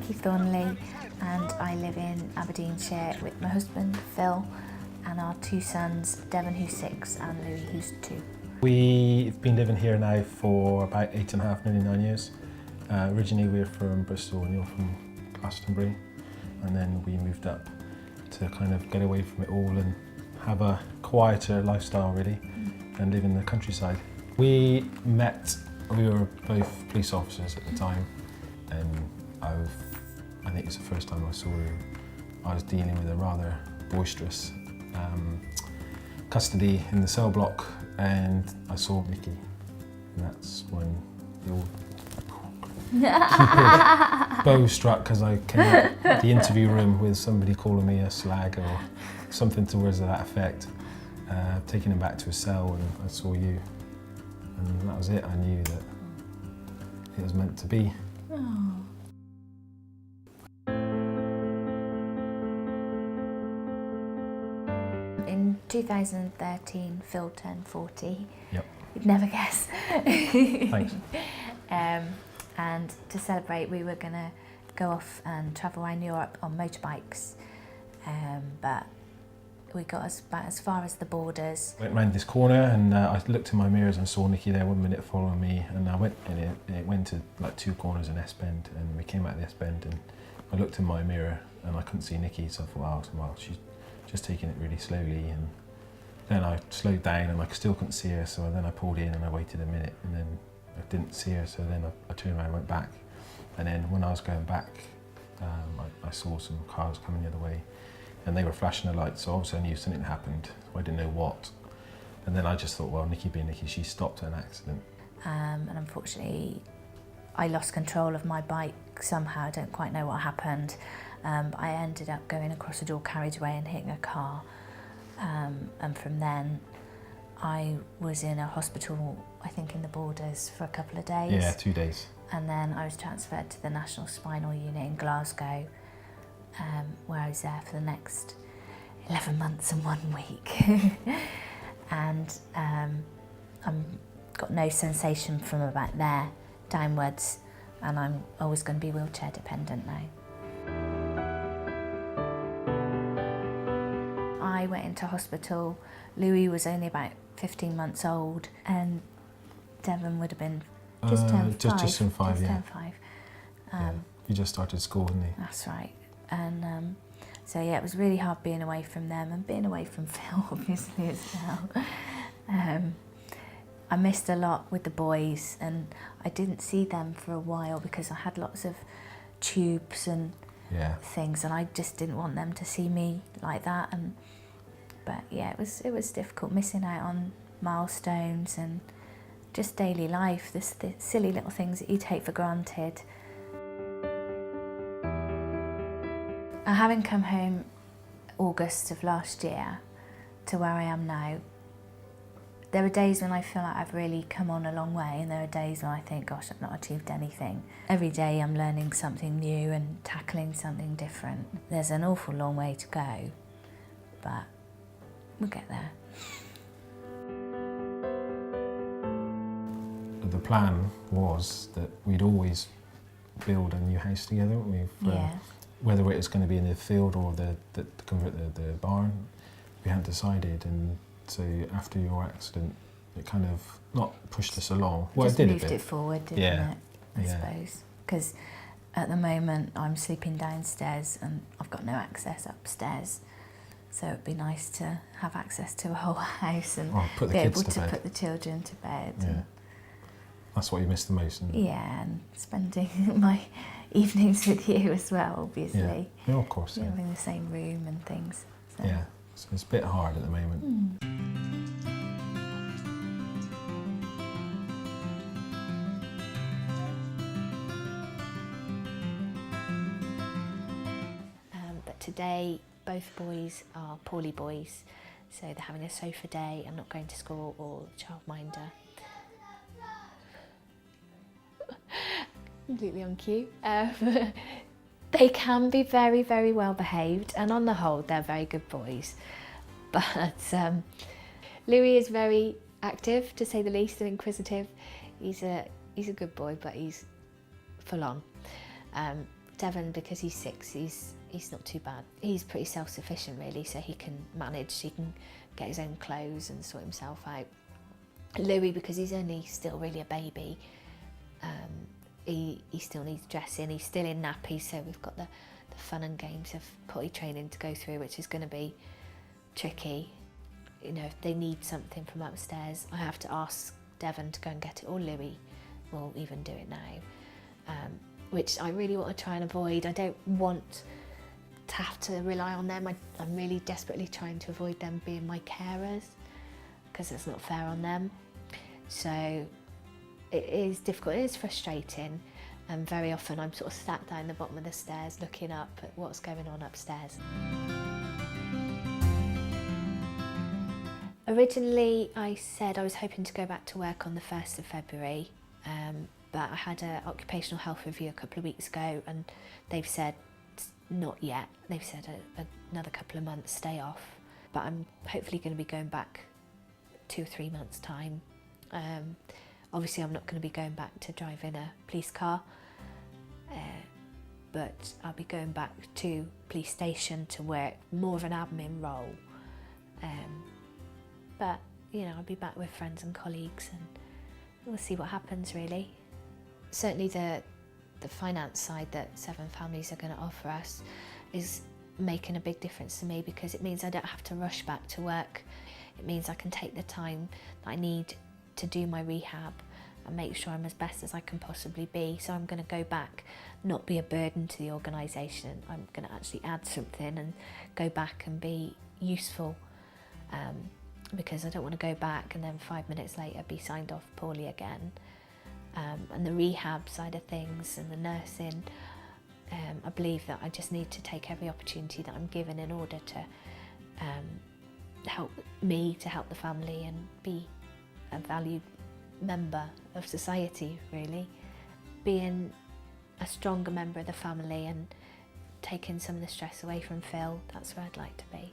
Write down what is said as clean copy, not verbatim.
Nikki Thornley and I live in Aberdeenshire with my husband Phil and our two sons, Devon who's 6 and Louis who's 2. We've been living here now for about 8.5, nearly 9 years. Originally we were from Bristol and you're from Glastonbury, and then we moved up to kind of get away from it all and have a quieter lifestyle really and live in the countryside. We were both police officers at the time, and I think it's the first time I saw her. I was dealing with a rather boisterous custody in the cell block, and I saw Nikki, and that's when the old bow struck, because I came out the interview room with somebody calling me a slag or something towards that effect, taking him back to a cell, and I saw you, and that was it. I knew that it was meant to be. Oh. In 2013, Phil turned 40. Yep. You'd never guess. Thanks. And to celebrate, we were going to go off and travel around Europe on motorbikes, but we got about as far as the borders. Went round this corner and I looked in my mirrors and saw Nikki there 1 minute following me, and I went and it went to like 2 corners in S-bend, and we came out of the S-bend and I looked in my mirror and I couldn't see Nikki, so I thought, well, she's just taking it really slowly, and then I slowed down and I still couldn't see her, so then I pulled in and I waited a minute and then I didn't see her, so then I turned around and went back, and then when I was going back I saw some cars coming the other way and they were flashing the lights, so obviously I knew something happened. I didn't know what. And then I just thought, well, Nikki being Nikki, she stopped an accident. And unfortunately, I lost control of my bike somehow. I don't quite know what happened. But I ended up going across a dual carriageway and hitting a car. And from then, I was in a hospital, I think in the Borders, for a couple of days. Yeah, 2 days. And then I was transferred to the National Spinal Unit in Glasgow, where I was there for the next 11 months and 1 week. And I've got no sensation from about there downwards, and I'm always going to be wheelchair dependent now. I went into hospital. Louis was only about 15 months old, and Devon would have been just turned 5. Just turned 5, yeah. Turned 5. Yeah. He just started school, didn't he? That's right. And so yeah, it was really hard being away from them and being away from Phil, obviously, as well. I missed a lot with the boys, and I didn't see them for a while because I had lots of tubes and things, and I just didn't want them to see me like that. But yeah, it was difficult, missing out on milestones and just daily life, the silly little things that you take for granted. Having come home August of last year to where I am now, there are days when I feel like I've really come on a long way, and there are days when I think, gosh, I've not achieved anything. Every day I'm learning something new and tackling something different. There's an awful long way to go, but we'll get there. The plan was that we'd always build a new house together, wouldn't we? Whether it was going to be in the field or the barn, we hadn't decided, and so after your accident, it kind of not pushed us along. Well, just it did moved it forward, didn't it? I suppose, because at the moment I'm sleeping downstairs and I've got no access upstairs, so it'd be nice to have access to a whole house and be able to put the children to bed. Yeah. That's what you miss the most, isn't it? Yeah, and spending my evenings with you as well, obviously. Yeah, of course. Yeah. In the same room and things. So. Yeah, so it's a bit hard at the moment. But today, both boys are poorly boys, so they're having a sofa day and not going to school or childminder. Completely on cue. They can be very, very well behaved, and on the whole they're very good boys. But Louis is very active, to say the least, and inquisitive. He's a good boy, but he's full on. Devon, because he's 6, he's not too bad. He's pretty self-sufficient really, so he can manage, he can get his own clothes and sort himself out. Louis, because he's only still really a baby, he still needs dressing, he's still in nappies, so we've got the fun and games of potty training to go through, which is going to be tricky. You know, if they need something from upstairs, I have to ask Devon to go and get it, or Louis will even do it now, which I really want to try and avoid. I don't want to have to rely on them. I'm really desperately trying to avoid them being my carers, because it's not fair on them. So it is difficult, it is frustrating, and very often I'm sort of sat down the bottom of the stairs looking up at what's going on upstairs. Originally I said I was hoping to go back to work on the 1st of February, but I had an occupational health review a couple of weeks ago and they've said not yet. They've said another couple of months, stay off. But I'm hopefully going to be going back 2 or 3 months' time. Obviously I'm not going to be going back to driving a police car, but I'll be going back to police station to work more of an admin role. But you know, I'll be back with friends and colleagues and we'll see what happens really. Certainly the finance side that 7 Families are going to offer us is making a big difference to me, because it means I don't have to rush back to work. It means I can take the time that I need to do my rehab and make sure I'm as best as I can possibly be. So I'm going to go back, not be a burden to the organisation. I'm going to actually add something and go back and be useful, because I don't want to go back and then 5 minutes later be signed off poorly again. And the rehab side of things and the nursing, I believe that I just need to take every opportunity that I'm given in order to help me, to help the family and be a valued member of society really. Being a stronger member of the family and taking some of the stress away from Phil, that's where I'd like to be.